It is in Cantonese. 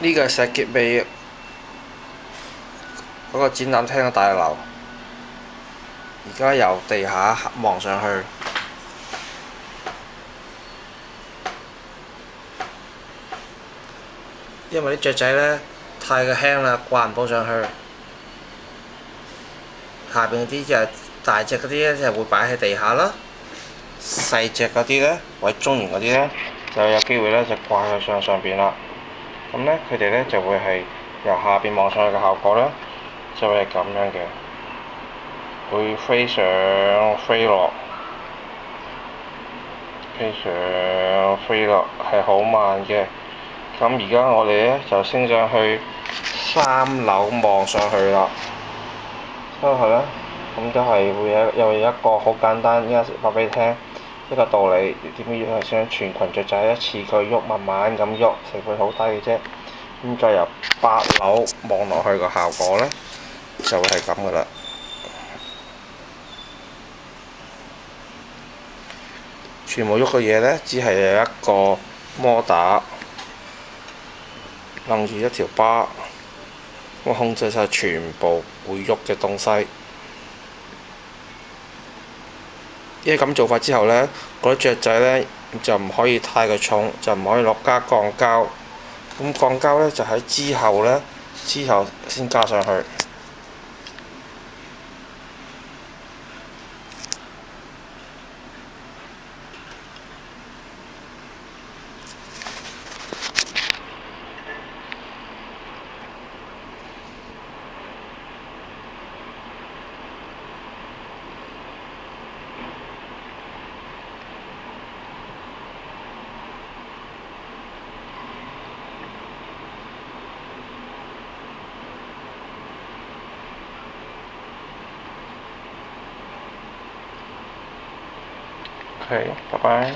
呢個係石硤尾嗰個展覽廳嘅大樓，而家由地下望上去，因為啲雀仔呢太過輕啦，掛唔到上去。下邊嗰啲就係大隻嗰啲呢，就會擺喺地下啦。細隻嗰啲呢，或者中型嗰啲呢，就有機會呢就掛喺上邊啦。咁呢，佢哋呢就會係由下邊望上去嘅效果呢，就會係咁樣嘅，會飛上飛落，飛上飛落係好慢嘅。咁而家我哋呢就升上去3樓望上去啦。所以係啦，咁就係會有一個好簡單，依家話俾你聽一個道理，點樣要係想全群雀仔一次過喐，慢慢咁喐，成本好低嘅啫。咁再由8樓望落去個效果呢，就會係咁噶啦。全部喐嘅嘢呢，只係有一個摩打掕住一條巴，咁控制晒全部會喐嘅東西。因為咁做法之後呢，嗰啲雀仔呢就唔可以太過重，就唔可以落加鋼膠。咁鋼膠呢，就喺之後先加上去。OK，拜拜。